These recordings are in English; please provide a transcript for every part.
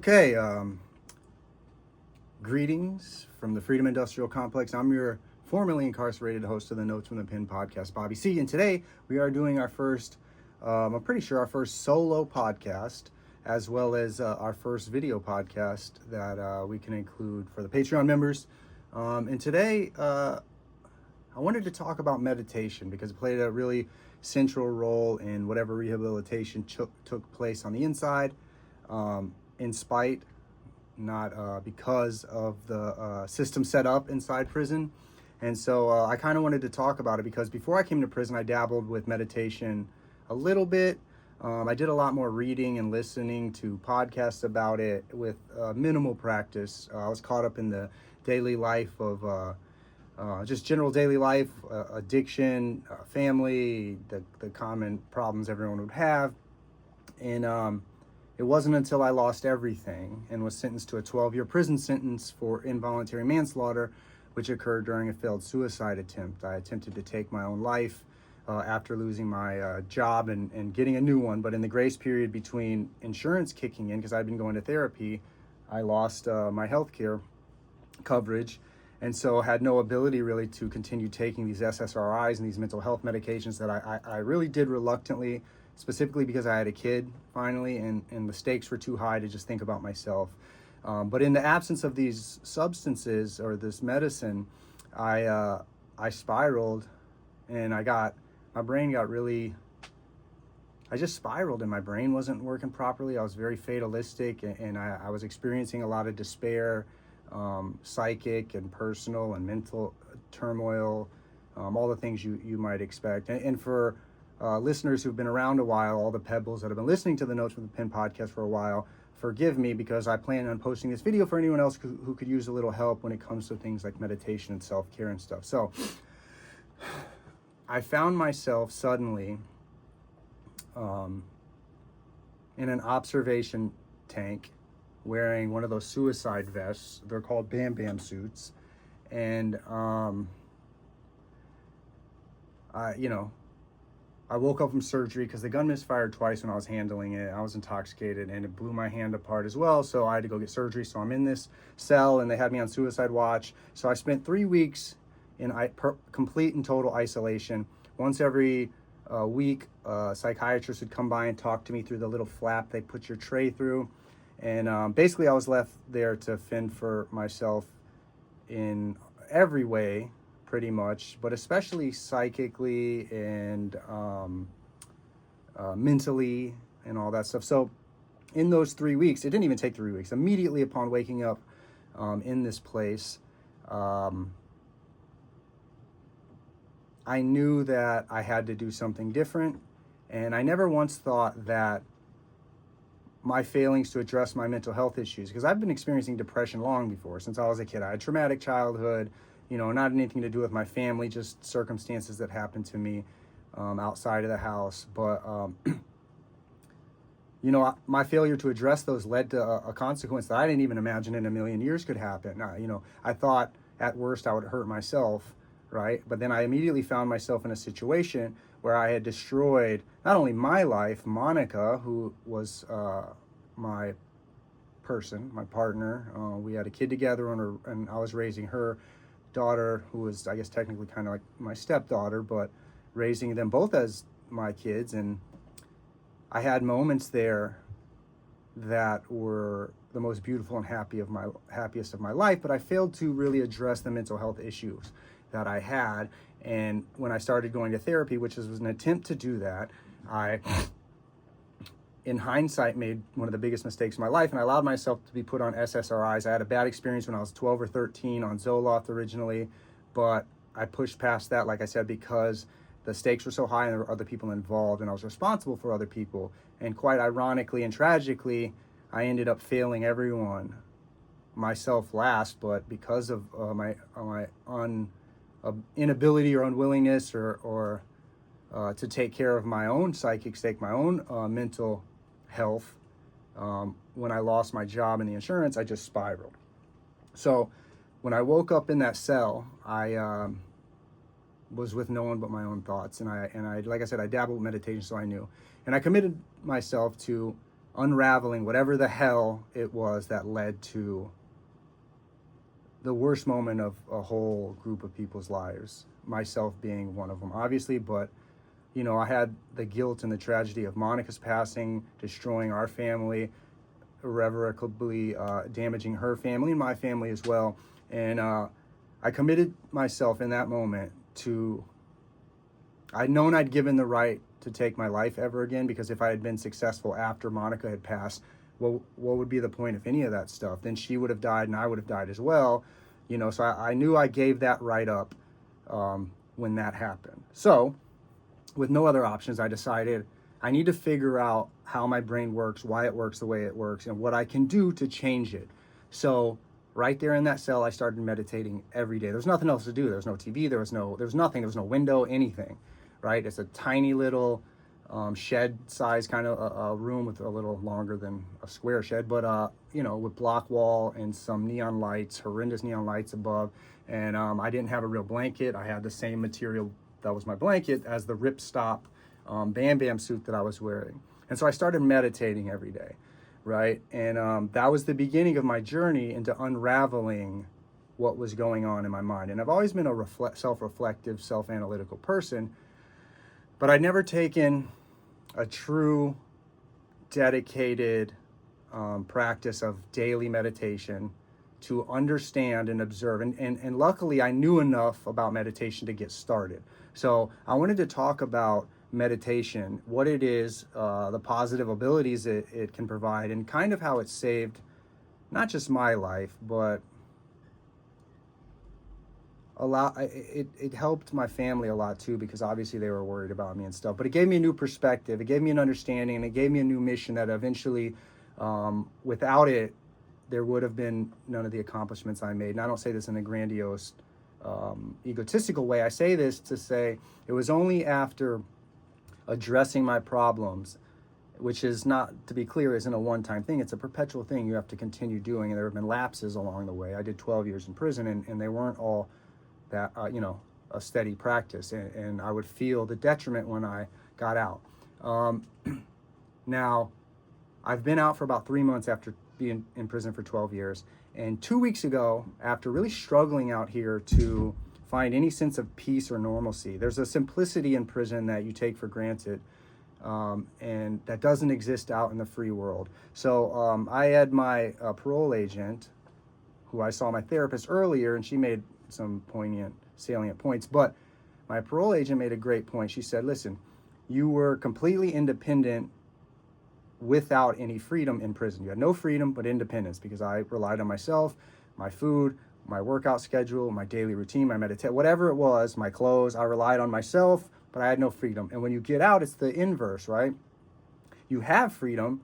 Okay, greetings from the Freedom Industrial Complex. I'm your formerly incarcerated host of the Notes from the Pen podcast, Bobby C. And today we are doing our first, I'm pretty sure our first solo podcast, as well as our first video podcast that we can include for the Patreon members. And today I wanted to talk about meditation because it played a really central role in whatever rehabilitation took place on the inside. In spite, not because of the system set up inside prison. And so I kind of wanted to talk about it because before I came to prison, I dabbled with meditation a little bit. I did a lot more reading and listening to podcasts about it with minimal practice. I was caught up in the daily life of just general daily life, addiction, family, the common problems everyone would have. And it wasn't until I lost everything and was sentenced to a 12-year prison sentence for involuntary manslaughter, which occurred during a failed suicide attempt. I attempted to take my own life after losing my job and getting a new one. But in the grace period between insurance kicking in, because I'd been going to therapy, I lost my health care coverage. And so had no ability really to continue taking these SSRIs and these mental health medications that I really did reluctantly, specifically because I had a kid finally, and the stakes were too high to just think about myself. But in the absence of these substances or this medicine, I spiraled, and I just spiraled, and my brain wasn't working properly. I was very fatalistic, and I was experiencing a lot of despair, psychic and personal and mental turmoil, all the things you might expect. And for listeners who've been around a while, all the pebbles that have been listening to the Notes from the Pen podcast for a while, forgive me because I plan on posting this video for anyone else who could use a little help when it comes to things like meditation and self-care and stuff. So I found myself suddenly in an observation tank wearing one of those suicide vests. They're called Bam Bam suits. And I woke up from surgery because the gun misfired twice when I was handling it. I was intoxicated and it blew my hand apart as well. So I had to go get surgery. So I'm in this cell and they had me on suicide watch. So I spent 3 weeks in complete and total isolation. Once every week, a psychiatrist would come by and talk to me through the little flap they put your tray through. And basically I was left there to fend for myself in every way, pretty much, but especially psychically and mentally and all that stuff. So in those 3 weeks, it didn't even take 3 weeks, immediately upon waking up in this place, I knew that I had to do something different. And I never once thought that my failings to address my mental health issues, because I've been experiencing depression long before, since I was a kid. I had a traumatic childhood, not anything to do with my family, just circumstances that happened to me outside of the house. But, my failure to address those led to a consequence that I didn't even imagine in a million years could happen. I thought at worst I would hurt myself, right? But then I immediately found myself in a situation where I had destroyed not only my life, Monica, who was my partner. We had a kid together, and I was raising her daughter, who was, I guess, technically kind of like my stepdaughter, but raising them both as my kids. And I had moments there that were the most beautiful and happiest of my life, but I failed to really address the mental health issues that I had. And when I started going to therapy, which was an attempt to do that, I, in hindsight, made one of the biggest mistakes of my life, and I allowed myself to be put on SSRIs. I had a bad experience when I was 12 or 13 on Zoloft originally, but I pushed past that, like I said, because the stakes were so high and there were other people involved, and I was responsible for other people. And quite ironically and tragically, I ended up failing everyone, myself last, but because of my inability or unwillingness or to take care of my own psychic state, my own mental health. When I lost my job in the insurance, I just spiraled. So when I woke up in that cell, I was with no one but my own thoughts. And I, like I said, I dabbled with meditation, so I knew. And I committed myself to unraveling whatever the hell it was that led to the worst moment of a whole group of people's lives, myself being one of them, obviously. But, you know, I had the guilt and the tragedy of Monica's passing, destroying our family, irrevocably damaging her family and my family as well. And I committed myself in that moment to, I'd known I'd given the right to take my life ever again, because if I had been successful after Monica had passed, well, what would be the point of any of that stuff? Then she would have died and I would have died as well. You know, so I knew I gave that right up when that happened. So with no other options, I decided I need to figure out how my brain works, why it works the way it works, and what I can do to change it. So right there in that cell, I started meditating every day. There's nothing else to do. There was no TV. There was nothing. There was no window, anything, right? It's a tiny little shed size kind of a room with a little longer than a square shed, but you know, with block wall and some neon lights, horrendous neon lights above. And I didn't have a real blanket. I had the same material that was my blanket as the ripstop Bam Bam suit that I was wearing. And so I started meditating every day, right? And that was the beginning of my journey into unraveling what was going on in my mind. And I've always been a self-reflective, self-analytical person, but I'd never taken a true, dedicated practice of daily meditation to understand and observe. And luckily, I knew enough about meditation to get started. So I wanted to talk about meditation, what it is, the positive abilities it can provide, and kind of how it saved not just my life, but it helped my family a lot too, because obviously they were worried about me and stuff. But it gave me a new perspective, it gave me an understanding, and it gave me a new mission that eventually, without it, there would have been none of the accomplishments I made. And I don't say this in a grandiose, egotistical way. I say this to say it was only after addressing my problems, which is not, to be clear, isn't a one-time thing. It's a perpetual thing you have to continue doing. And there have been lapses along the way. I did 12 years in prison, and they weren't all that, you know, a steady practice. And I would feel the detriment when I got out. Now, I've been out for about 3 months after being in prison for 12 years. And 2 weeks ago, after really struggling out here to find any sense of peace or normalcy, there's a simplicity in prison that you take for granted, and that doesn't exist out in the free world. So I had my parole agent, who I saw my therapist earlier, and she made some poignant, salient points. But my parole agent made a great point. She said, listen, you were completely independent without any freedom in prison. You had no freedom but independence, because I relied on myself, my food, my workout schedule, my daily routine, my meditation, whatever it was, my clothes. I relied on myself, but I had no freedom. And when you get out, it's the inverse, right? You have freedom,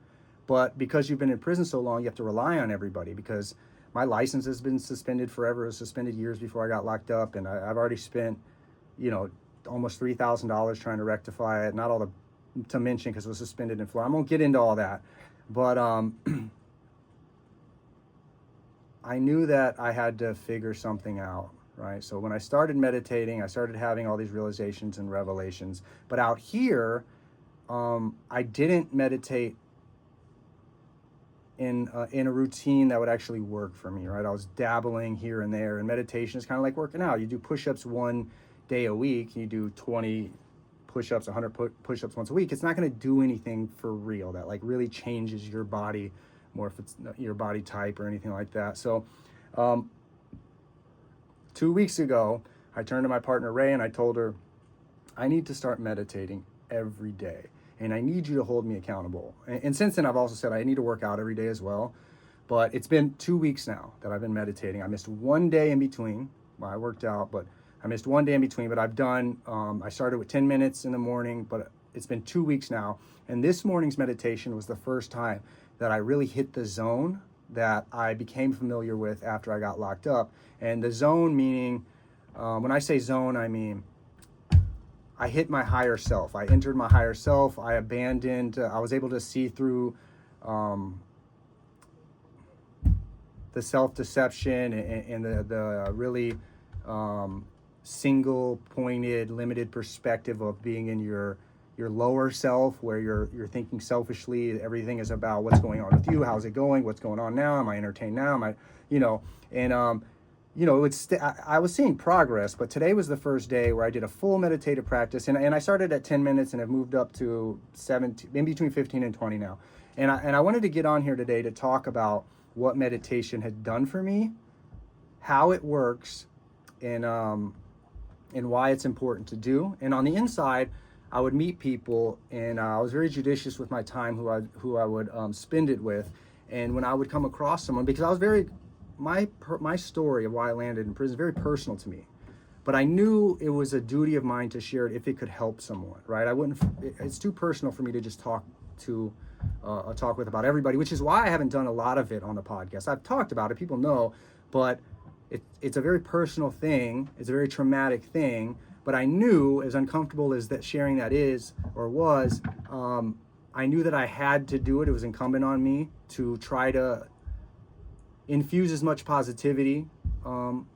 but because you've been in prison so long, you have to rely on everybody, because my license has been suspended forever. It was suspended years before I got locked up, and I've already spent, you know, almost $3,000 trying to rectify it. Not all the to mention, because it was suspended in Florida. I won't get into all that, but I knew that I had to figure something out, right? So when I started meditating, I started having all these realizations and revelations. But out here, I didn't meditate in a routine that would actually work for me, right? I was dabbling here and there, and meditation is kind of like working out. You do push-ups 1 day a week, you do 20 push-ups, 100 push-ups once a week. It's not going to do anything for real that like really changes your body, more if it's your body type or anything like that. So 2 weeks ago, I turned to my partner Ray and I told her, I need to start meditating every day, and I need you to hold me accountable. And since then, I've also said I need to work out every day as well. But it's been 2 weeks now that I've been meditating. I missed 1 day in between. Well, I worked out, but I missed 1 day in between. But I've done, I started with 10 minutes in the morning, but it's been 2 weeks now. And this morning's meditation was the first time that I really hit the zone that I became familiar with after I got locked up. And the zone meaning, when I say zone, I mean, I hit my higher self. I entered my higher self. I abandoned, I was able to see through the self-deception and the really single-pointed, limited perspective of being in your your lower self, where you're thinking selfishly. Everything is about what's going on with you, how's it going, what's going on now, am I entertained now, am I, and I was seeing progress, but today was the first day where I did a full meditative practice, and I started at 10 minutes and have moved up to 17, in between 15 and 20 now. And I wanted to get on here today to talk about what meditation had done for me, how it works, and why it's important to do. And on the inside, I would meet people, and I was very judicious with my time who I would spend it with. And when I would come across someone, because I was my story of why I landed in prison is very personal to me, but I knew it was a duty of mine to share it if it could help someone, right? It's too personal for me to just talk with about everybody, which is why I haven't done a lot of it on the podcast. I've talked about it, people know, but it's a very personal thing. It's a very traumatic thing, but I knew, as uncomfortable as that sharing that is or was, I knew that I had to do it. It was incumbent on me to try to infuse as much positivity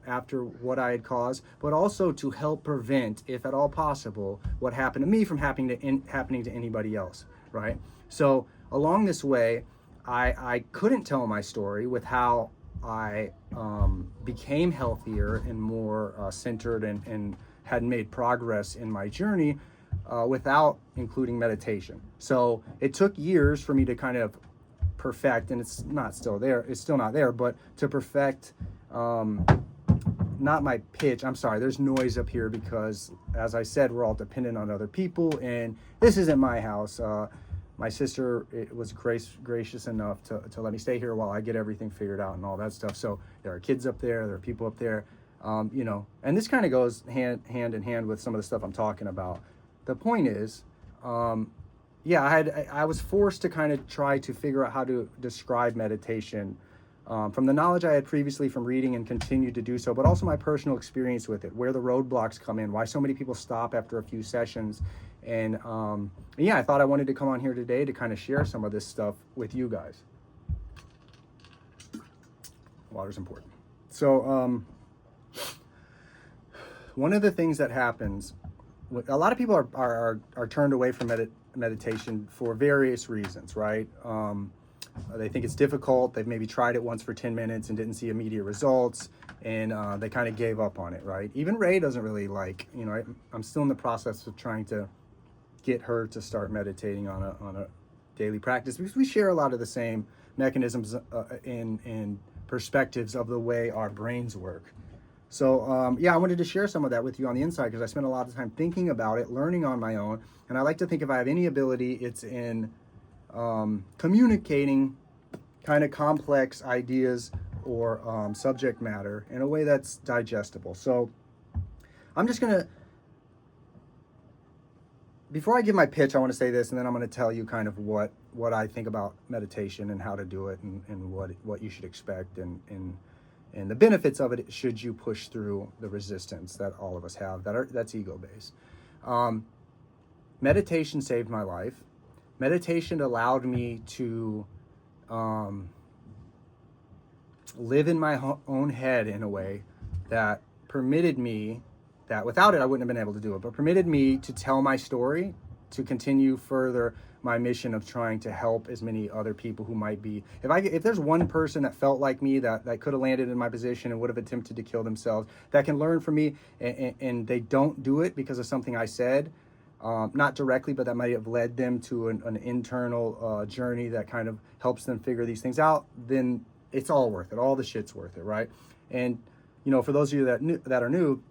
after what I had caused, but also to help prevent, if at all possible, what happened to me from happening to anybody else, right? So along this way, I couldn't tell my story with how I became healthier and more centered and had made progress in my journey without including meditation. So it took years for me to kind of perfect, and it's still not there, but to perfect, not my pitch. I'm sorry, there's noise up here because, as I said, we're all dependent on other people, and this isn't my house. My sister was gracious enough to let me stay here while I get everything figured out and all that stuff. So there are kids up there, there are people up there, and this kind of goes hand in hand with some of the stuff I'm talking about. The point is, I was forced to kind of try to figure out how to describe meditation from the knowledge I had previously from reading and continued to do so, but also my personal experience with it, where the roadblocks come in, why so many people stop after a few sessions. And I thought I wanted to come on here today to kind of share some of this stuff with you guys. Water's important. So one of the things that happens, a lot of people are turned away from meditation for various reasons, right? They think it's difficult. They've maybe tried it once for 10 minutes and didn't see immediate results, and they kind of gave up on it, right? Even Ray doesn't really I'm still in the process of trying to get her to start meditating on a daily practice, because we share a lot of the same mechanisms and perspectives of the way our brains work. So I wanted to share some of that with you on the inside, because I spent a lot of time thinking about it, learning on my own, and I like to think if I have any ability, it's in communicating kind of complex ideas or subject matter in a way that's digestible. So I'm just gonna, before I give my pitch, I want to say this, and then I'm going to tell you kind of what I think about meditation and how to do it, and what you should expect, and the benefits of it should you push through the resistance that all of us have that's ego-based. Meditation saved my life. Meditation allowed me to live in my own head in a way that permitted me, that without it I wouldn't have been able to do it, but permitted me to tell my story, to continue further my mission of trying to help as many other people who might be, if there's one person that felt like me that could have landed in my position and would have attempted to kill themselves, that can learn from me, and they don't do it because of something I said, not directly, but that might have led them to an internal journey that kind of helps them figure these things out, then it's all worth it. All the shit's worth it, right? And for those of you that are new,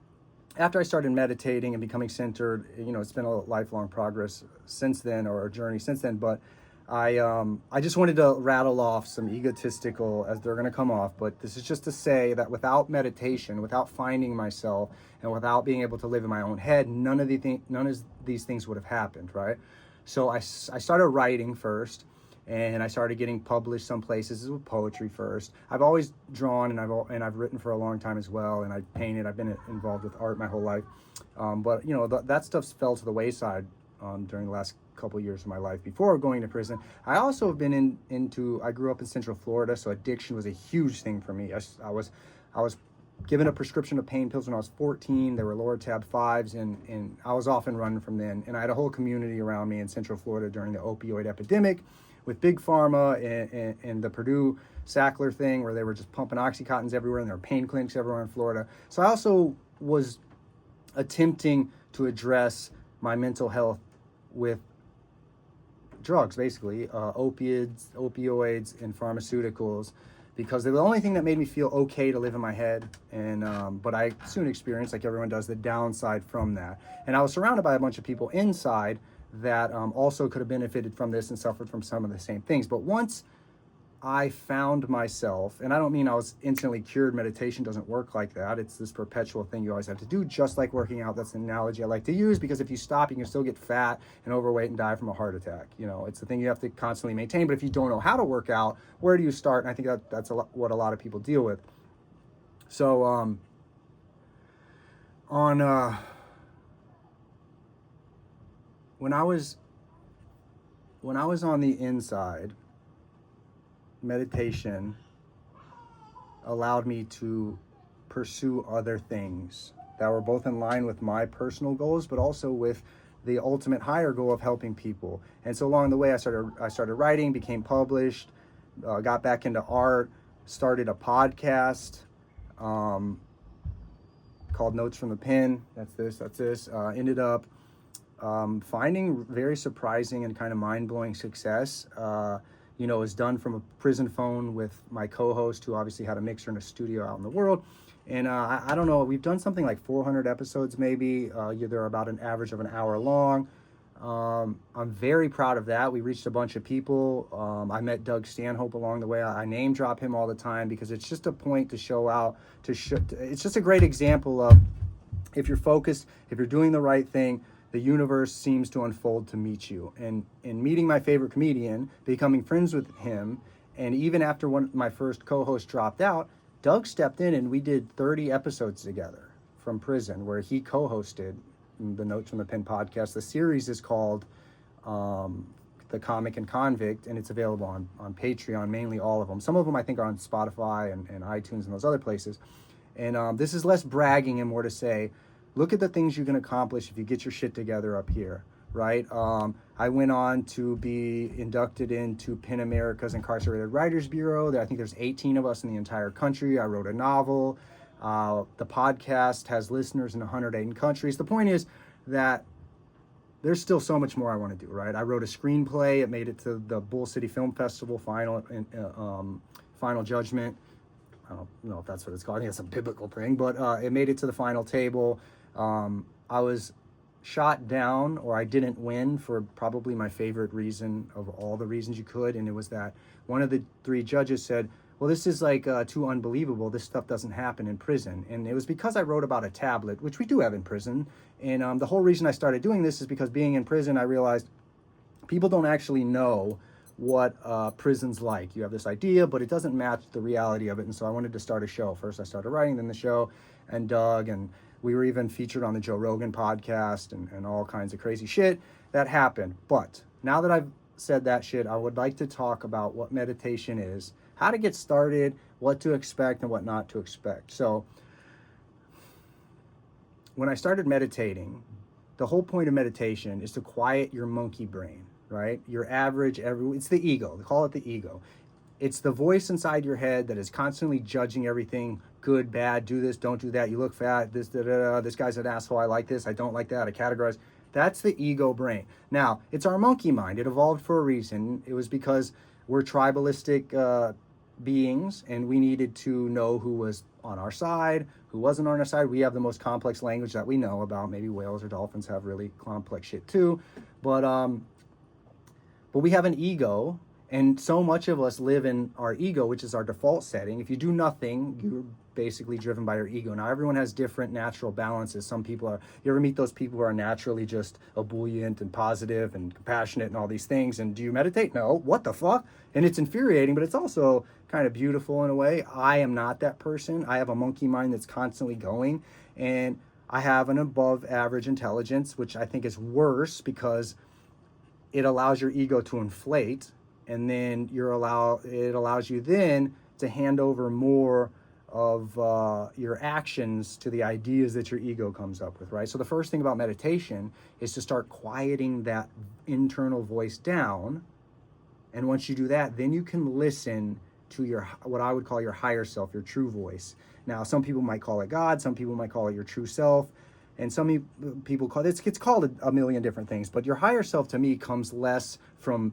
after I started meditating and becoming centered, it's been a lifelong progress since then, or a journey since then. But I just wanted to rattle off some egotistical, as they're going to come off. But this is just to say that without meditation, without finding myself, and without being able to live in my own head, none of these things would have happened, right? So I started writing first, and I started getting published some places with poetry first. I've always drawn, and I've written for a long time as well, and I painted. I've been involved with art my whole life, but that stuff fell to the wayside during the last couple of years of my life before going to prison. I also have been I grew up in Central Florida, so addiction was a huge thing for me. I was given a prescription of pain pills when I was 14. They were lower tab 5s, and I was off and running from then. And I had a whole community around me in Central Florida during the opioid epidemic with Big Pharma and the Purdue Sackler thing, where they were just pumping Oxycontins everywhere, and there were pain clinics everywhere in Florida. So I also was attempting to address my mental health with drugs, basically, opioids, and pharmaceuticals, because they're the only thing that made me feel okay to live in my head. And but I soon experienced, like everyone does, the downside from that. And I was surrounded by a bunch of people inside that also could have benefited from this and suffered from some of the same things. But once I found myself, and I don't mean I was instantly cured. Meditation doesn't work like that. It's this perpetual thing you always have to do, just like working out. That's the analogy I like to use, because if you stop, you can still get fat and overweight and die from a heart attack. You know, it's the thing you have to constantly maintain. But if you don't know how to work out, where do you start? And I think that's what a lot of people deal with. So when I was on the inside, meditation allowed me to pursue other things that were both in line with my personal goals, but also with the ultimate higher goal of helping people. And so along the way, I started writing, became published, got back into art, started a podcast called Notes from the Pen. That's this. Ended up finding very surprising and kind of mind-blowing success. It was done from a prison phone with my co-host, who obviously had a mixer in a studio out in the world. And I don't know, we've done something like 400 episodes maybe. They're about an average of an hour long. I'm very proud of that. We reached a bunch of people. I met Doug Stanhope along the way. I name drop him all the time because it's just a point to show out. It's just a great example of, if you're focused, if you're doing the right thing, the universe seems to unfold to meet you. And in meeting my favorite comedian, becoming friends with him, and even after my first co-host dropped out, Doug stepped in and we did 30 episodes together from prison, where he co-hosted the Notes from the Pen podcast. The series is called The Comic and Convict, and it's available on Patreon, mainly all of them. Some of them I think are on Spotify and iTunes and those other places. And this is less bragging and more to say, look at the things you can accomplish if you get your shit together up here, right? I went on to be inducted into PEN America's Incarcerated Writers Bureau. I think there's 18 of us in the entire country. I wrote a novel. The podcast has listeners in 108 countries. The point is that there's still so much more I want to do, right? I wrote a screenplay. It made it to the Bull City Film Festival final judgment. I don't know if that's what it's called. I think it's a biblical thing, but it made it to the final table. I was shot down, or I didn't win, for probably my favorite reason of all the reasons you could. And it was that one of the 3 judges said, well, this is like too unbelievable. This stuff doesn't happen in prison. And it was because I wrote about a tablet, which we do have in prison. And the whole reason I started doing this is because being in prison, I realized people don't actually know what prison's like. You have this idea, but it doesn't match the reality of it. And so I wanted to start a show. First I started writing, then the show, and Doug, and we were even featured on the Joe Rogan podcast and all kinds of crazy shit that happened. But now that I've said that shit, I would like to talk about what meditation is, how to get started, what to expect and what not to expect. So when I started meditating, the whole point of meditation is to quiet your monkey brain, right? Your average, it's the ego. They call it the ego. It's the voice inside your head that is constantly judging everything, good, bad, do this, don't do that, you look fat, this guy's an asshole, I like this, I don't like that, I categorize. That's the ego brain. Now, it's our monkey mind. It evolved for a reason. It was because we're tribalistic beings, and we needed to know who was on our side, who wasn't on our side. We have the most complex language that we know about. Maybe whales or dolphins have really complex shit too. But we have an ego, and so much of us live in our ego, which is our default setting. If you do nothing, you're basically driven by your ego. Now, everyone has different natural balances. Some people are, you ever meet those people who are naturally just ebullient and positive and compassionate and all these things? And do you meditate? No. What the fuck? And it's infuriating, but it's also kind of beautiful in a way. I am not that person. I have a monkey mind that's constantly going, and I have an above average intelligence, which I think is worse because it allows your ego to inflate, and then it allows you then to hand over more your actions to the ideas that your ego comes up with, right? So the first thing about meditation is to start quieting that internal voice down. And once you do that, then you can listen to your, what I would call your higher self, your true voice. Now, some people might call it God, some people might call it your true self, and some people call it, it's called a million different things, but your higher self to me comes less from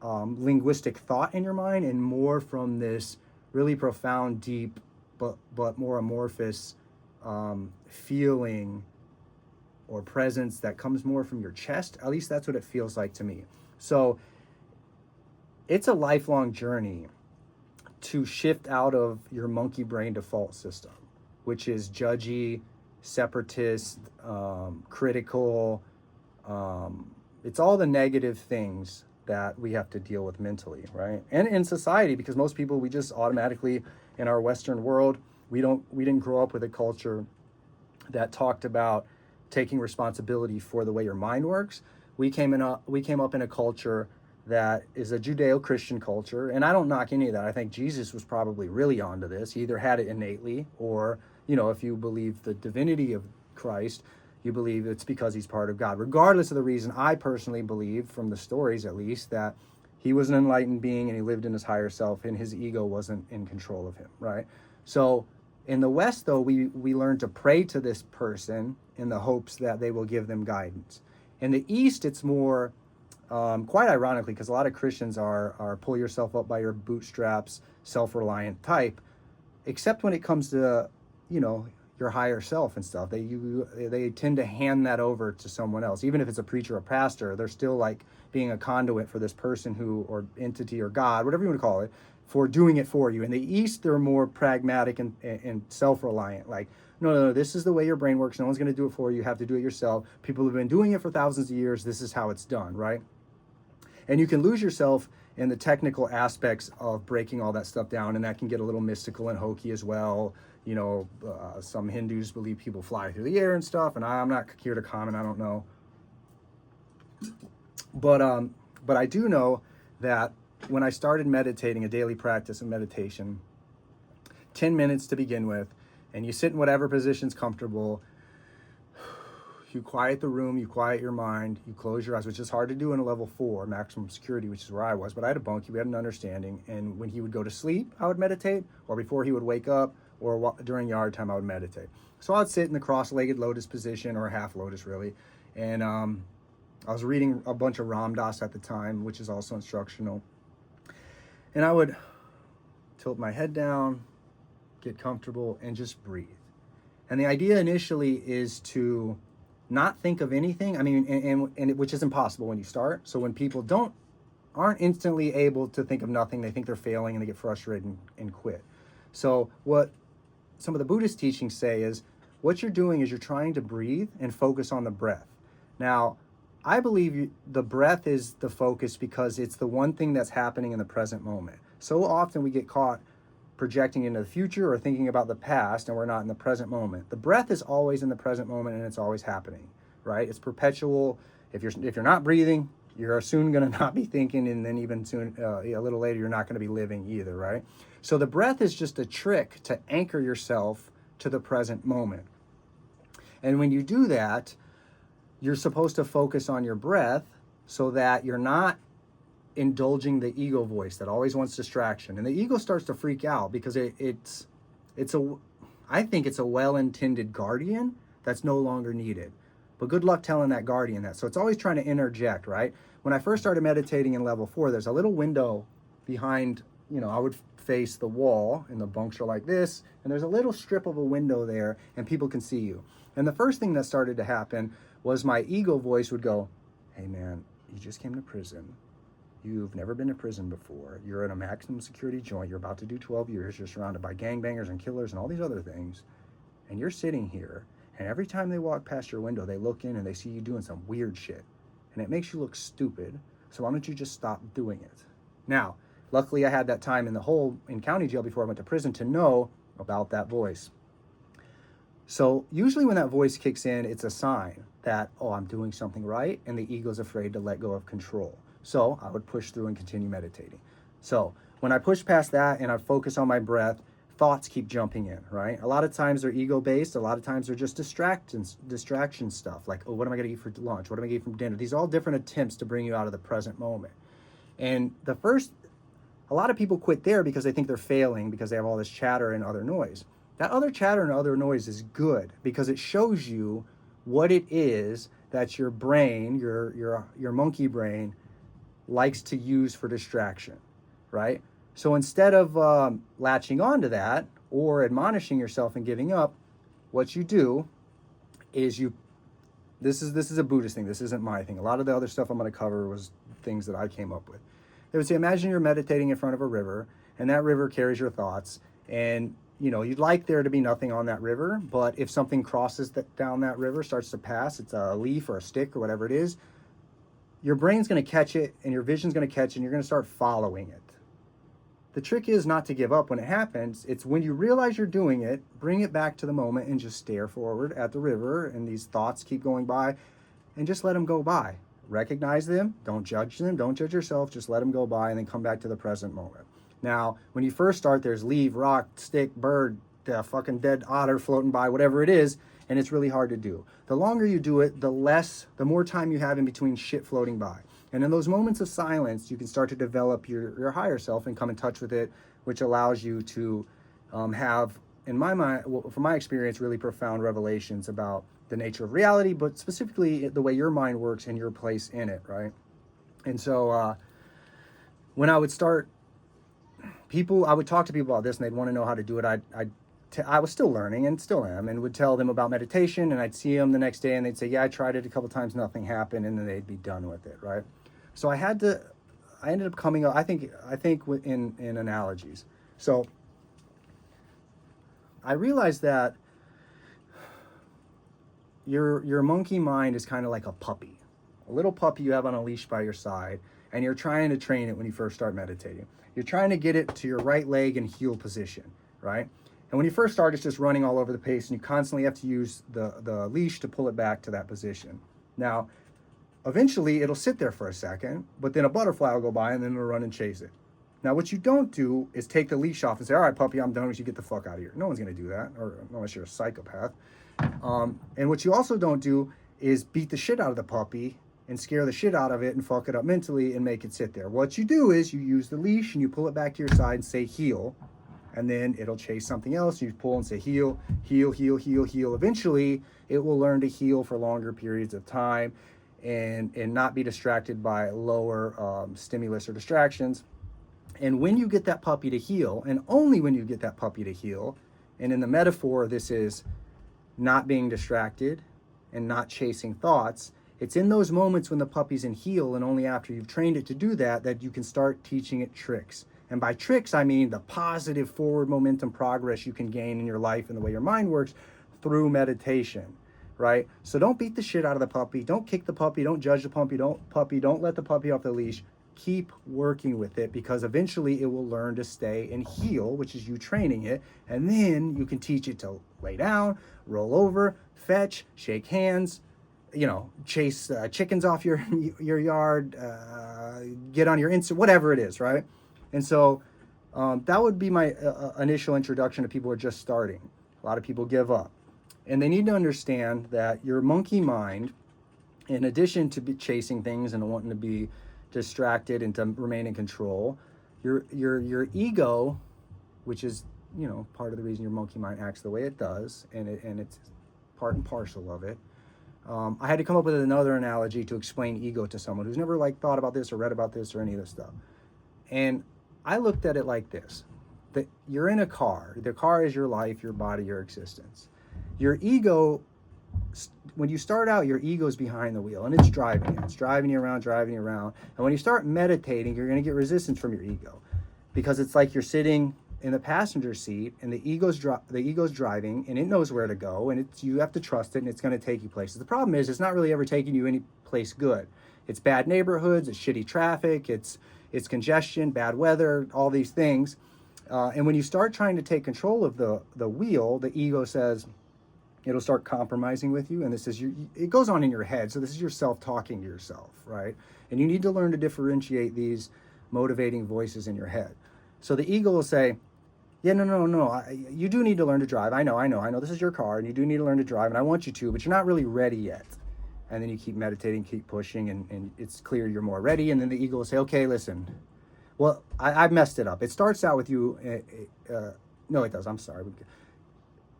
linguistic thought in your mind and more from this really profound, deep, but more amorphous feeling or presence that comes more from your chest. At least that's what it feels like to me. So it's a lifelong journey to shift out of your monkey brain default system, which is judgy, separatist, critical. It's all the negative things that we have to deal with mentally, right? And in society, because most people, we just automatically, in our Western world, we didn't grow up with a culture that talked about taking responsibility for the way your mind works. We came up in a culture that is a Judeo-Christian culture, and I don't knock any of that. I think Jesus was probably really onto this. He either had it innately, or, if you believe the divinity of Christ, you believe it's because he's part of God. Regardless of the reason, I personally believe, from the stories at least, that he was an enlightened being and he lived in his higher self and his ego wasn't in control of him, right? So in the West, though, we learn to pray to this person in the hopes that they will give them guidance. In the East, it's more, quite ironically, because a lot of Christians are pull yourself up by your bootstraps, self-reliant type, except when it comes to, your higher self and stuff. They tend to hand that over to someone else. Even if it's a preacher or pastor, they're still like being a conduit for this person or entity or God, whatever you want to call it, for doing it for you. In the East, they're more pragmatic and self-reliant. Like, no, this is the way your brain works. No one's going to do it for you. You have to do it yourself. People have been doing it for thousands of years. This is how it's done, right? And you can lose yourself in the technical aspects of breaking all that stuff down, and that can get a little mystical and hokey as well. Some Hindus believe people fly through the air and stuff, and I'm not here to comment. I don't know. But I do know that when I started meditating, a daily practice of meditation, 10 minutes to begin with, and you sit in whatever position's comfortable, you quiet the room, you quiet your mind, you close your eyes, which is hard to do in a level 4, maximum security, which is where I was. But I had a bunkie, we had an understanding, and when he would go to sleep, I would meditate, or before he would wake up, or during yard time, I would meditate. So I'd sit in the cross-legged lotus position, or half lotus really, and I was reading a bunch of Ram Dass at the time, which is also instructional, and I would tilt my head down, get comfortable, and just breathe. And the idea initially is to not think of anything. I mean, and which is impossible when you start. So when people aren't instantly able to think of nothing, they think they're failing and they get frustrated and quit. So what some of the Buddhist teachings say is what you're doing is you're trying to breathe and focus on the breath. Now, I believe the breath is the focus because it's the one thing that's happening in the present moment. So often we get caught projecting into the future or thinking about the past, and we're not in the present moment. The breath is always in the present moment, and it's always happening, right? It's perpetual. If you're not breathing, you're soon going to not be thinking, and then even soon, a little later, you're not going to be living either, right? So the breath is just a trick to anchor yourself to the present moment. And when you do that, you're supposed to focus on your breath so that you're not indulging the ego voice that always wants distraction. And the ego starts to freak out because I think it's a well-intended guardian that's no longer needed. But good luck telling that guardian that. So it's always trying to interject, right? When I first started meditating in level 4, there's a little window behind, I would face the wall, and the bunks are like this, and there's a little strip of a window there, and people can see you. And the first thing that started to happen was my ego voice would go, hey man, you just came to prison. You've never been to prison before. You're in a maximum security joint. You're about to do 12 years. You're surrounded by gangbangers and killers and all these other things. And you're sitting here, and every time they walk past your window, they look in and they see you doing some weird shit. And it makes you look stupid. So why don't you just stop doing it? Now, luckily I had that time in county jail before I went to prison to know about that voice. So usually when that voice kicks in, it's a sign that, I'm doing something right, and the ego's afraid to let go of control. So I would push through and continue meditating. So when I push past that and I focus on my breath, thoughts keep jumping in, right? A lot of times they're ego-based. A lot of times they're just distraction stuff. Like, oh, what am I going to eat for lunch? What am I going to eat for dinner? These are all different attempts to bring you out of the present moment. And a lot of people quit there because they think they're failing because they have all this chatter and other noise. That other chatter and other noise is good because it shows you what it is that your brain, your monkey brain, likes to use for distraction, right? So instead of latching onto that or admonishing yourself and giving up, what you do is this is a Buddhist thing. This isn't my thing. A lot of the other stuff I'm going to cover was things that I came up with. They would say, imagine you're meditating in front of a river, and that river carries your thoughts, and you'd like there to be nothing on that river, but if something crosses down that river, starts to pass, it's a leaf or a stick or whatever it is, your brain's going to catch it and your vision's going to catch it and you're going to start following it. The trick is not to give up when it happens. It's when you realize you're doing it, bring it back to the moment and just stare forward at the river and these thoughts keep going by and just let them go by. Recognize them, don't judge them, don't judge yourself, just let them go by and then come back to the present moment. Now, when you first start, there's leaf, rock, stick, bird, the fucking dead otter floating by, whatever it is, and it's really hard to do. The longer you do it, the more time you have in between shit floating by. And in those moments of silence, you can start to develop your higher self and come in touch with it, which allows you to have, in my mind, from my experience, really profound revelations about the nature of reality, but specifically the way your mind works and your place in it, right? And so when I would I would talk to people about this and they'd want to know how to do it. I was still learning and still am, and would tell them about meditation, and I'd see them the next day and they'd say, yeah, I tried it a couple times, nothing happened, and then they'd be done with it, right? So I ended up coming up, I think in analogies. So I realized that your monkey mind is kind of like a puppy, a little puppy you have on a leash by your side, and you're trying to train it when you first start meditating. You're trying to get it to your right leg in heel position, right? And when you first start, it's just running all over the place, and you constantly have to use the leash to pull it back to that position. Now, eventually, it'll sit there for a second, but then a butterfly will go by, and then it'll run and chase it. Now, what you don't do is take the leash off and say, all right, puppy, I'm done with you, get the fuck out of here. No one's going to do that, or unless you're a psychopath. And what you also don't do is beat the shit out of the puppy and scare the shit out of it and fuck it up mentally and make it sit there. What you do is you use the leash and you pull it back to your side and say heel, and then it'll chase something else. You pull and say heel, heel, heel, heel, heel. Eventually, it will learn to heel for longer periods of time and not be distracted by lower stimulus or distractions. And when you get that puppy to heel, and only when you get that puppy to heel, and in the metaphor, this is not being distracted and not chasing thoughts, it's in those moments when the puppy's in heel, and only after you've trained it to do that, that you can start teaching it tricks. And by tricks, I mean the positive forward momentum progress you can gain in your life and the way your mind works through meditation, right? So don't beat the shit out of the puppy. Don't kick the puppy. Don't judge the puppy. Don't let the puppy off the leash. Keep working with it, because eventually it will learn to stay in heel, which is you training it. And then you can teach it to lay down, roll over, fetch, shake hands, chase chickens off your yard, get on your Insta, whatever it is, right? And so that would be my initial introduction to people who are just starting. A lot of people give up. And they need to understand that your monkey mind, in addition to chasing things and wanting to be distracted and to remain in control, your ego, which is, part of the reason your monkey mind acts the way it does, and it's part and parcel of it. I had to come up with another analogy to explain ego to someone who's never thought about this or read about this or any of this stuff. And I looked at it like this, that you're in a car. The car is your life, your body, your existence. Your ego, when you start out, your ego's behind the wheel and it's driving you. It's driving you around. And when you start meditating, you're going to get resistance from your ego, because it's like you're sitting in the passenger seat and the ego's driving and it knows where to go, and you have to trust it, and it's going to take you places. The problem is it's not really ever taking you any place good. It's bad neighborhoods, it's shitty traffic, it's congestion, bad weather, all these things. And when you start trying to take control of the wheel, the ego says, it'll start compromising with you. And it goes on in your head. So this is yourself talking to yourself, right? And you need to learn to differentiate these motivating voices in your head. So the ego will say, Yeah, no. You do need to learn to drive. I know. This is your car, and you do need to learn to drive, and I want you to, but you're not really ready yet. And then you keep meditating, keep pushing, and it's clear you're more ready. And then the ego will say, okay, listen. Well, I messed it up. It starts out with you. No, it does. I'm sorry.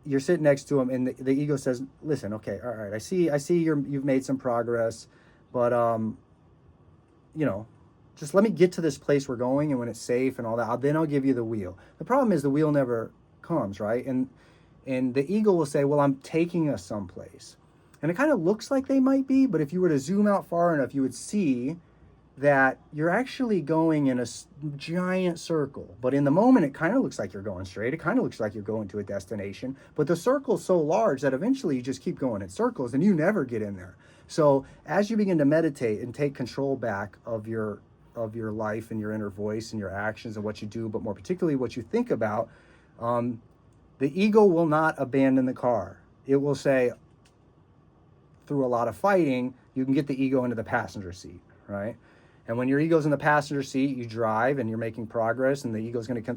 You're sitting next to him, and the ego says, listen, okay, all right. I see you've made some progress, but you know, just let me get to this place we're going, and when it's safe and all that, then I'll give you the wheel. The problem is the wheel never comes, right? And the ego will say, well, I'm taking us someplace. And it kind of looks like they might be, but if you were to zoom out far enough, you would see that you're actually going in a giant circle. But in the moment, it kind of looks like you're going straight. It kind of looks like you're going to a destination. But the circle's so large that eventually you just keep going in circles and you never get in there. So as you begin to meditate and take control back of your life and your inner voice and your actions and what you do, but more particularly what you think about, the ego will not abandon the car. It will say, through a lot of fighting, you can get the ego into the passenger seat, right? And when your ego's in the passenger seat, you drive and you're making progress, and the ego's going to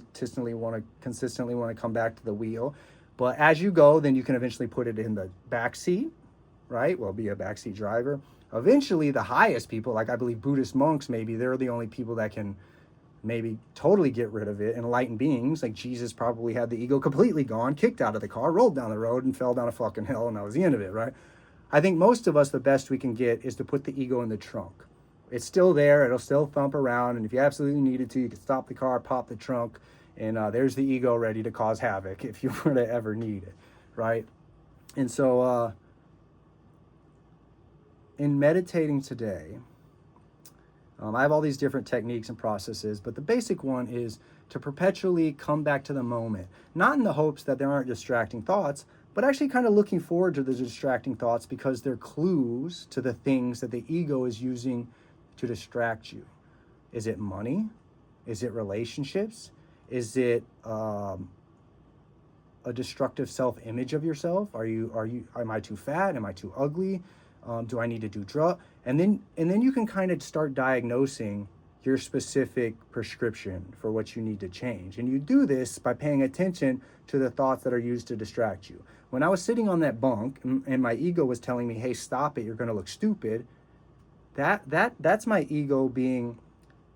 consistently want to come back to the wheel. But as you go, then you can eventually put it in the back seat, right? Well, be a backseat driver. Eventually, the highest people, like I believe Buddhist monks, maybe they're the only people that can maybe totally get rid of it. Enlightened beings, like Jesus, probably had the ego completely gone, kicked out of the car, rolled down the road, and fell down a fucking hill, and that was the end of it, right? I think most of us, the best we can get is to put the ego in the trunk. It's still there. It'll still thump around. And if you absolutely needed to, you could stop the car, pop the trunk, and there's the ego ready to cause havoc if you were to ever need it, right? And so in meditating today, I have all these different techniques and processes, but the basic one is to perpetually come back to the moment, not in the hopes that there aren't distracting thoughts, but actually kind of looking forward to the distracting thoughts because they're clues to the things that the ego is using to distract you. Is it money? Is it relationships? Is it a destructive self-image of yourself? Am I too fat? Am I too ugly? Do I need to do drugs? And then you can kind of start diagnosing your specific prescription for what you need to change. And you do this by paying attention to the thoughts that are used to distract you. When I was sitting on that bunk and my ego was telling me, hey, stop it, you're going to look stupid, that's my ego being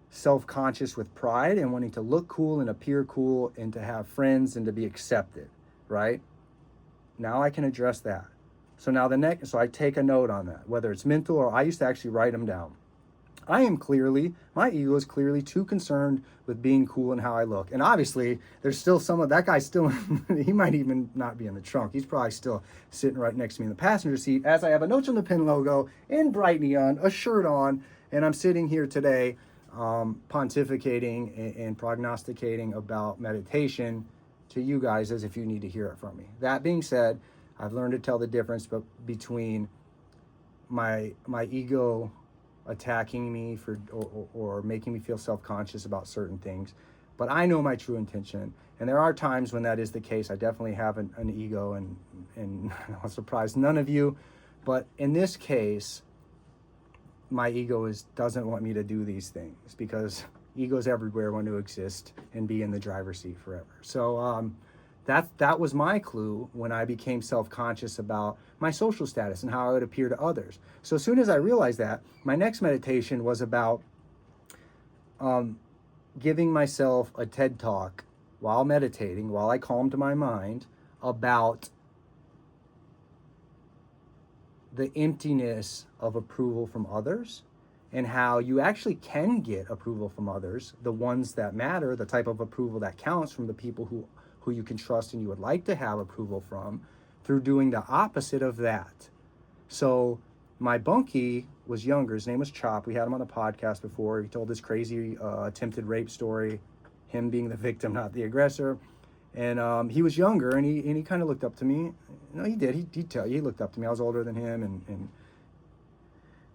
self-conscious with pride and wanting to look cool and appear cool and to have friends and to be accepted, right? Now I can address that. So now so I take a note on that, whether it's mental or I used to actually write them down. My ego is clearly too concerned with being cool and how I look. And obviously, there's still that guy's still, he might even not be in the trunk. He's probably still sitting right next to me in the passenger seat as I have a Notes on the Pin logo in bright neon, a shirt on, and I'm sitting here today pontificating and prognosticating about meditation to you guys as if you need to hear it from me. That being said, I've learned to tell the difference between my ego attacking me or making me feel self-conscious about certain things, but I know my true intention, and there are times when that is the case. I definitely have an ego, and I'll surprise none of you, but in this case, my ego doesn't want me to do these things because egos everywhere want to exist and be in the driver's seat forever. So that was my clue when I became self-conscious about my social status and how I would appear to others. So as soon as I realized that, my next meditation was about giving myself a TED Talk while meditating, while I calmed my mind, about the emptiness of approval from others and how you actually can get approval from others, the ones that matter, the type of approval that counts from the people who you can trust and you would like to have approval from, through doing the opposite of that. So my bunkie was younger. His name was Chop. We had him on the podcast before. He told this crazy attempted rape story, him being the victim, not the aggressor. And he was younger, and he kind of looked up to me. No, he did. He'd tell you he looked up to me. I was older than him. And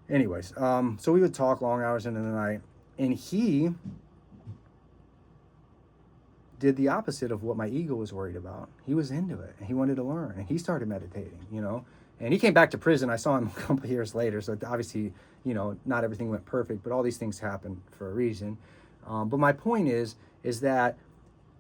anyways, so we would talk long hours into the night. And he did the opposite of what my ego was worried about. He was into it, and he wanted to learn, and he started meditating, And he came back to prison. I saw him a couple of years later, so obviously, not everything went perfect, but all these things happen for a reason. But my point is that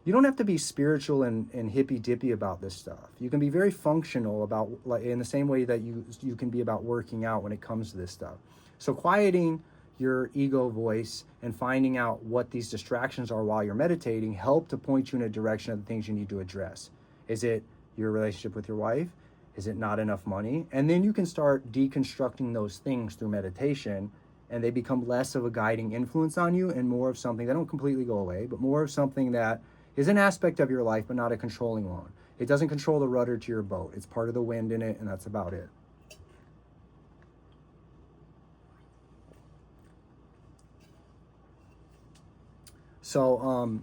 you don't have to be spiritual and hippy dippy about this stuff. You can be very functional about, like, in the same way that you can be about working out when it comes to this stuff. So quieting your ego voice and finding out what these distractions are while you're meditating help to point you in a direction of the things you need to address. Is it your relationship with your wife? Is it not enough money? And then you can start deconstructing those things through meditation, and they become less of a guiding influence on you and more of something that don't completely go away, but more of something that is an aspect of your life, but not a controlling one. It doesn't control the rudder to your boat. It's part of the wind in it, and that's about it. So,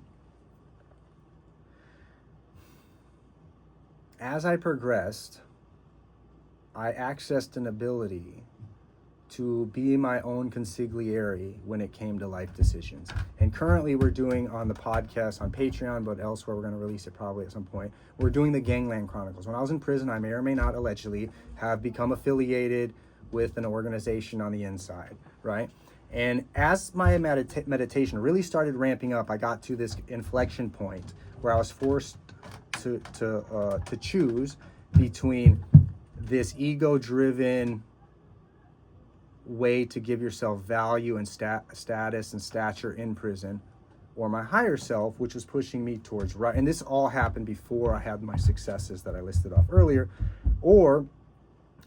as I progressed, I accessed an ability to be my own consigliere when it came to life decisions. And currently we're doing on the podcast on Patreon, but elsewhere we're going to release it probably at some point. We're doing the Gangland Chronicles. When I was in prison, I may or may not allegedly have become affiliated with an organization on the inside, right? And as my meditation really started ramping up, I got to this inflection point where I was forced to choose between this ego-driven way to give yourself value and status and stature in prison, or my higher self, which was pushing me towards right. And this all happened before I had my successes that I listed off earlier. Or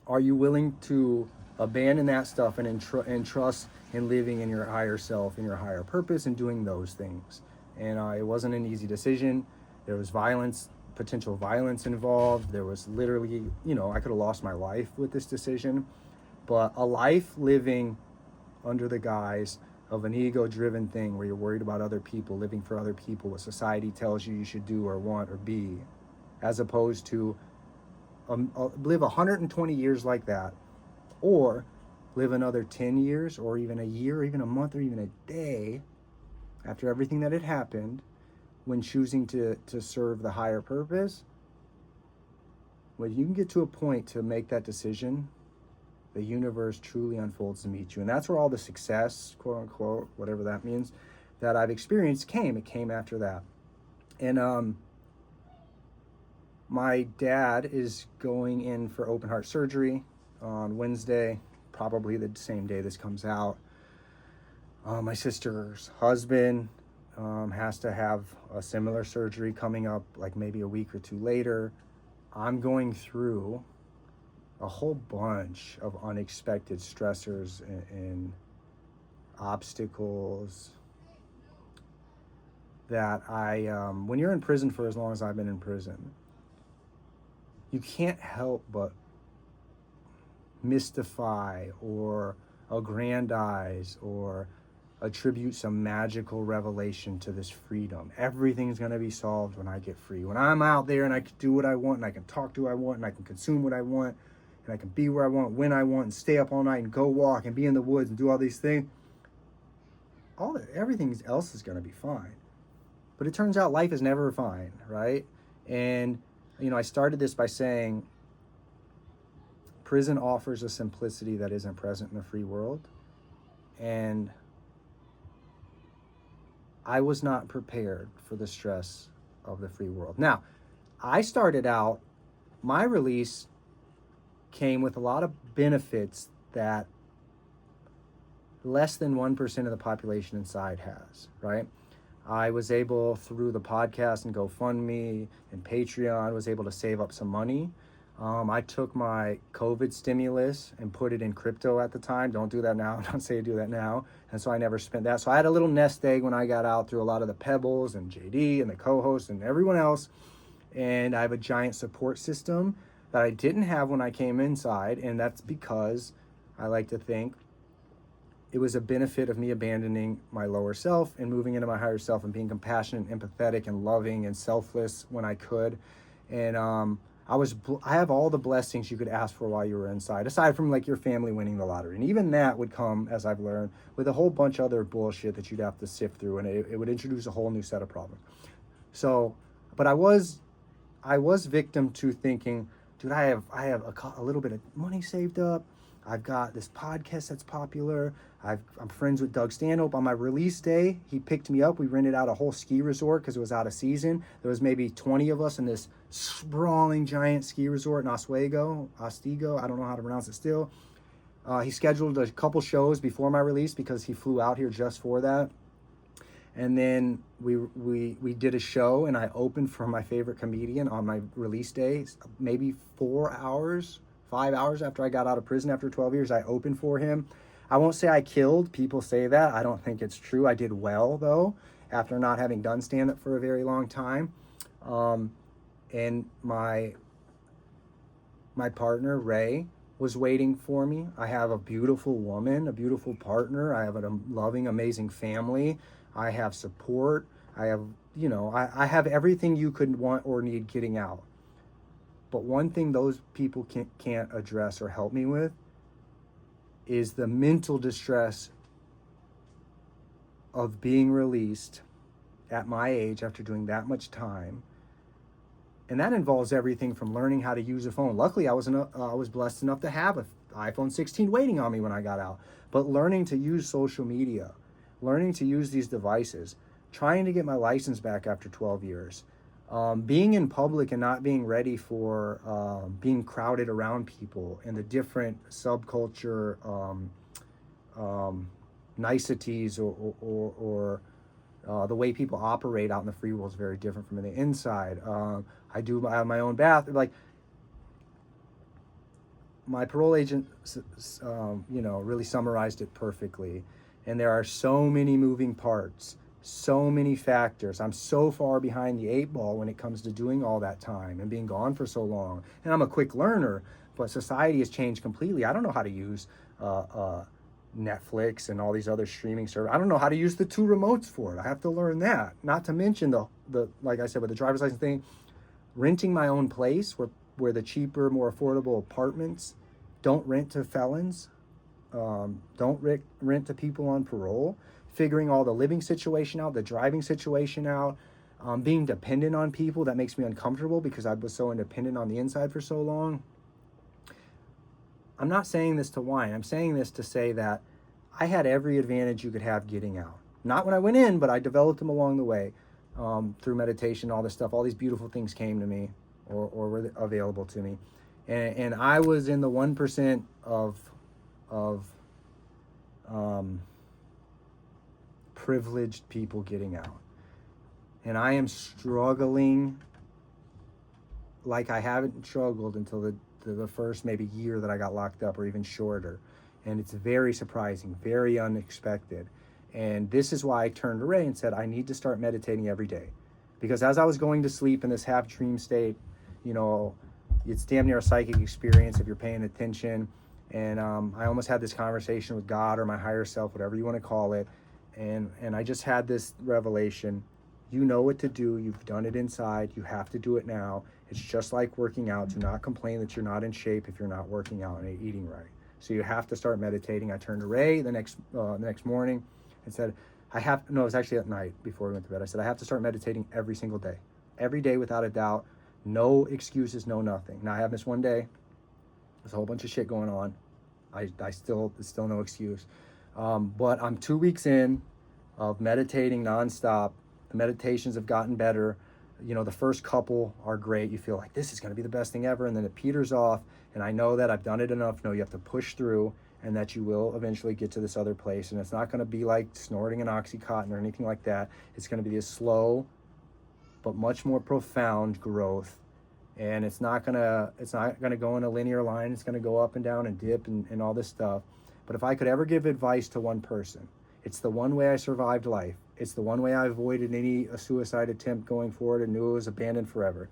are you willing to abandon that stuff and trust in living in your higher self, in your higher purpose, and doing those things? And it wasn't an easy decision. There was potential violence involved. There was literally, I could have lost my life with this decision. But a life living under the guise of an ego-driven thing where you're worried about other people, living for other people, what society tells you should do or want or be, as opposed to live 120 years like that, or live another 10 years or even a year, or even a month, or even a day after everything that had happened, when choosing to serve the higher purpose. When you can get to a point to make that decision, the universe truly unfolds to meet you. And that's where all the success, quote unquote, whatever that means, that I've experienced came. It came after that. And my dad is going in for open heart surgery on Wednesday, probably the same day this comes out. My sister's husband has to have a similar surgery coming up, like maybe a week or two later. I'm going through a whole bunch of unexpected stressors and obstacles that when you're in prison for as long as I've been in prison, you can't help but mystify or aggrandize or attribute some magical revelation to this freedom. Everything's going to be solved when I get free. When I'm out there and I can do what I want, and I can talk to who I want, and I can consume what I want, and I can be where I want, when I want, and stay up all night and go walk and be in the woods and do all these things, everything else is going to be fine. But it turns out life is never fine, right? And, I started this by saying prison offers a simplicity that isn't present in the free world. And I was not prepared for the stress of the free world. Now, I started out, my release came with a lot of benefits that less than 1% of the population inside has, right? I was able, through the podcast and GoFundMe and Patreon, was able to save up some money. I took my COVID stimulus and put it in crypto at the time. Don't do that now. Don't say do that now. And so I never spent that. So I had a little nest egg when I got out through a lot of the Pebbles and JD and the co-hosts and everyone else. And I have a giant support system that I didn't have when I came inside. And that's because I like to think it was a benefit of me abandoning my lower self and moving into my higher self and being compassionate and empathetic and loving and selfless when I could. And I have all the blessings you could ask for while you were inside, aside from like your family winning the lottery. And even that would come, as I've learned, with a whole bunch of other bullshit that you'd have to sift through, and it would introduce a whole new set of problems. So, but I was victim to thinking, dude, I have a little bit of money saved up. I've got this podcast that's popular. I'm friends with Doug Stanhope. On my release day, he picked me up. We rented out a whole ski resort because it was out of season. There was maybe 20 of us in this sprawling giant ski resort in Ostigo. I don't know how to pronounce it still. He scheduled a couple shows before my release because he flew out here just for that. And then we did a show, and I opened for my favorite comedian on my release day, maybe 5 hours after I got out of prison after 12 years. I opened for him. I won't say I killed. People say that. I don't think it's true. I did well, though, after not having done stand-up for a very long time. And my partner, Ray, was waiting for me. I have a beautiful woman, a beautiful partner. I have a loving, amazing family. I have support. I have, I have everything you could want or need getting out. But one thing those people can't address or help me with is the mental distress of being released at my age after doing that much time. And that involves everything from learning how to use a phone. Luckily, I was blessed enough to have an iPhone 16 waiting on me when I got out. But learning to use social media, learning to use these devices, trying to get my license back after 12 years, being in public and not being ready for being crowded around people and the different subculture niceties or the way people operate out in the free world is very different from the inside. I have my own bath. Like, my parole agent, really summarized it perfectly. And there are so many moving parts, so many factors. I'm so far behind the 8 ball when it comes to doing all that time and being gone for so long. And I'm a quick learner, but society has changed completely. I don't know how to use Netflix and all these other streaming services. I don't know how to use the 2 remotes for it. I have to learn that. Not to mention the like I said, with the driver's license thing, renting my own place where the cheaper, more affordable apartments don't rent to felons, don't rent to people on parole, figuring all the living situation out, the driving situation out, being dependent on people, that makes me uncomfortable because I was so independent on the inside for so long. I'm not saying this to whine. I'm saying this to say that I had every advantage you could have getting out. Not when I went in, but I developed them along the way through meditation, all this stuff. All these beautiful things came to me or were available to me. And I was in the 1% of privileged people getting out. And I am struggling like I haven't struggled until the first maybe year that I got locked up, or even shorter. And it's very surprising, very unexpected. And this is why I turned to Ray and said, I need to start meditating every day. Because as I was going to sleep in this half dream state, it's damn near a psychic experience if you're paying attention. And I almost had this conversation with God or my higher self, whatever you want to call it. And I just had this revelation. You know what to do. You've done it inside. You have to do it now. It's just like working out. Do not complain that you're not in shape if you're not working out and eating right. So you have to start meditating. I turned to Ray the next morning and said, it was actually at night before we went to bed. I said, I have to start meditating every single day. Every day without a doubt. No excuses, no nothing. Now I have this one day. There's a whole bunch of shit going on. It's still no excuse. But I'm 2 weeks in of meditating nonstop. The meditations have gotten better. The first couple are great. You feel like this is going to be the best thing ever. And then it peters off. And I know that I've done it enough. No, you have to push through, and that you will eventually get to this other place. And it's not going to be like snorting an Oxycontin or anything like that. It's going to be a slow but much more profound growth. And it's not gonna go in a linear line. It's gonna go up and down and dip and all this stuff. But if I could ever give advice to one person, it's the one way I survived life. It's the one way I avoided any suicide attempt going forward and knew it was abandoned forever.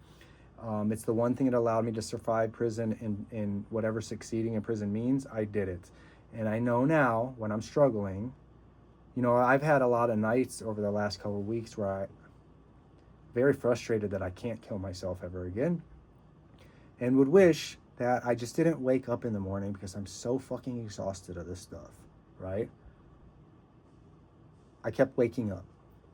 It's the one thing that allowed me to survive prison and whatever succeeding in prison means. I did it. And I know now when I'm struggling, I've had a lot of nights over the last couple of weeks where I'm very frustrated that I can't kill myself ever again, and would wish that I just didn't wake up in the morning because I'm so fucking exhausted of this stuff, right? I kept waking up.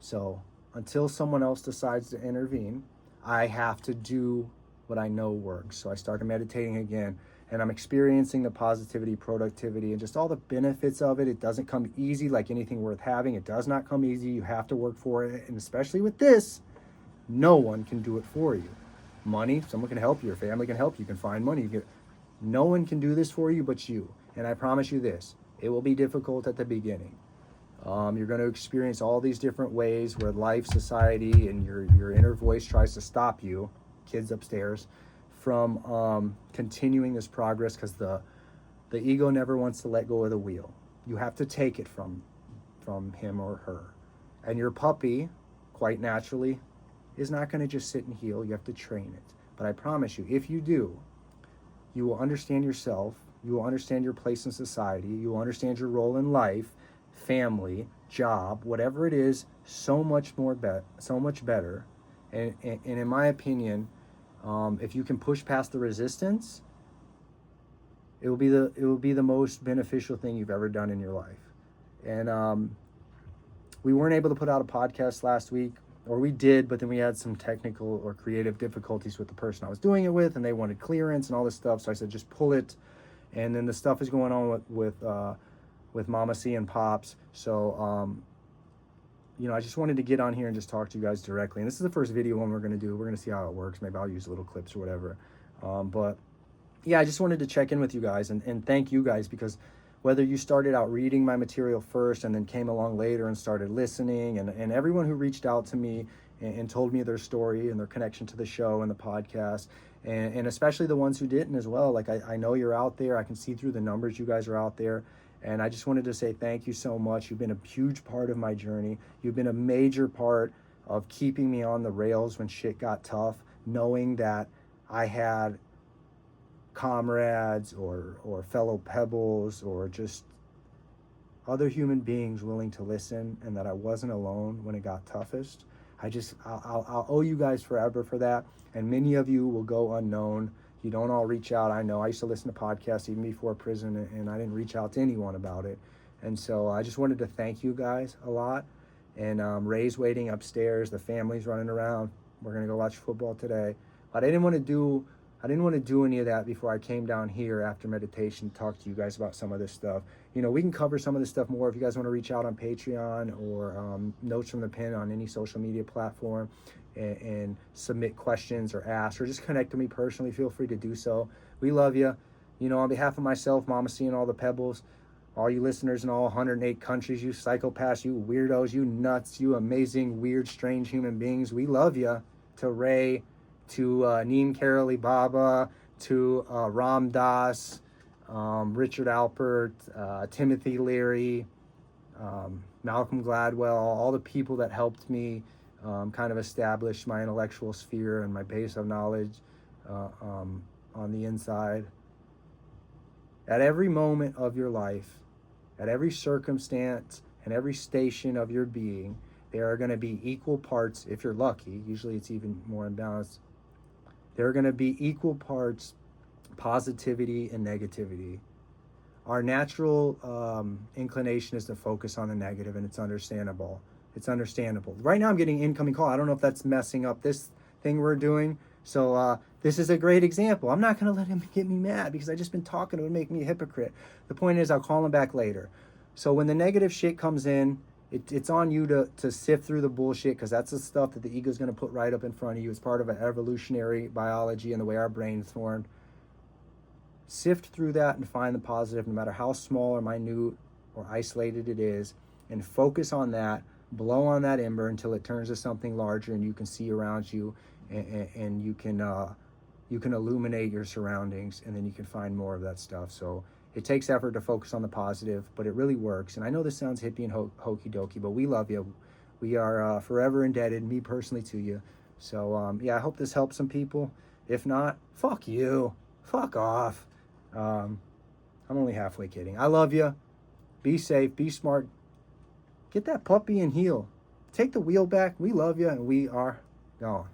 So until someone else decides to intervene, I have to do what I know works. So I started meditating again. and I'm experiencing the positivity, productivity, and just all the benefits of it. It doesn't come easy like anything worth having. It does not come easy. You have to work for it. And especially with this, no one can do it for you. Money, someone can help you. Your family can help you. You can find money. No one can do this for you but you. And I promise you this, it will be difficult at the beginning. You're going to experience all these different ways where life, society, and your inner voice tries to stop you, kids upstairs, from continuing this progress, because the ego never wants to let go of the wheel. You have to take it from him or her. And your puppy, quite naturally, is not going to just sit and heal. You have to train it. But I promise you, if you do, you will understand yourself. You will understand your place in society. You will understand your role in life, family, job, whatever it is, so much better. And in my opinion, if you can push past the resistance, it will be the most beneficial thing you've ever done in your life. And we weren't able to put out a podcast last week, or we did, but then we had some technical or creative difficulties with the person I was doing it with, and they wanted clearance and all this stuff. So I said, just pull it. And then the stuff is going on with Mama C and Pops. So, I just wanted to get on here and just talk to you guys directly. And this is the first video one we're going to do. We're going to see how it works. Maybe I'll use little clips or whatever. But yeah, I just wanted to check in with you guys and thank you guys, because whether you started out reading my material first and then came along later and started listening, and everyone who reached out to me and told me their story and their connection to the show and the podcast, and especially the ones who didn't as well. Like, I know you're out there. I can see through the numbers you guys are out there. And I just wanted to say thank you so much. You've been a huge part of my journey. You've been a major part of keeping me on the rails when shit got tough, knowing that I had comrades or fellow pebbles or just other human beings willing to listen, and that I wasn't alone when it got toughest. I'll owe you guys forever for that. And many of you will go unknown. You don't all reach out. I know I used to listen to podcasts even before prison, and I didn't reach out to anyone about it. And so I just wanted to thank you guys a lot. And Ray's waiting upstairs. The family's running around. We're gonna go watch football today. But I didn't want to do any of that before I came down here after meditation to talk to you guys about some of this stuff. We can cover some of this stuff more if you guys want to reach out on Patreon or Notes from the Pen on any social media platform and submit questions or ask, or just connect with me personally. Feel free to do so. We love you. On behalf of myself, Mama C, and all the Pebbles, all you listeners in all 108 countries, you psychopaths, you weirdos, you nuts, you amazing, weird, strange human beings, we love you. To Ray, to Neem Karoli Baba, to Ram Das, Richard Alpert, Timothy Leary, Malcolm Gladwell, all the people that helped me kind of establish my intellectual sphere and my base of knowledge on the inside. At every moment of your life, at every circumstance and every station of your being, there are going to be equal parts, if you're lucky, usually it's even more imbalanced, there are going to be equal parts positivity and negativity. Our natural inclination is to focus on the negative, and it's understandable. Right now I'm getting incoming call. I don't know if that's messing up this thing we're doing. So this is a great example. I'm not going to let him get me mad because I just been talking. It would make me a hypocrite. The point is, I'll call him back later. So when the negative shit comes in, it's on you to sift through the bullshit, because that's the stuff that the ego is going to put right up in front of you. It's part of an evolutionary biology and the way our brain's formed. Sift through that and find the positive, no matter how small or minute or isolated it is, and focus on that. Blow on that ember until it turns to something larger, and you can see around you, and you can illuminate your surroundings, and then you can find more of that stuff. So it takes effort to focus on the positive, but it really works. And I know this sounds hippie and hokey dokey, but we love you. We are forever indebted, me personally, to you. So yeah, I hope this helps some people. If not, fuck you. Fuck off. I'm only halfway kidding. I love you. Be safe. Be smart. Get that puppy and heal. Take the wheel back. We love you, and we are gone.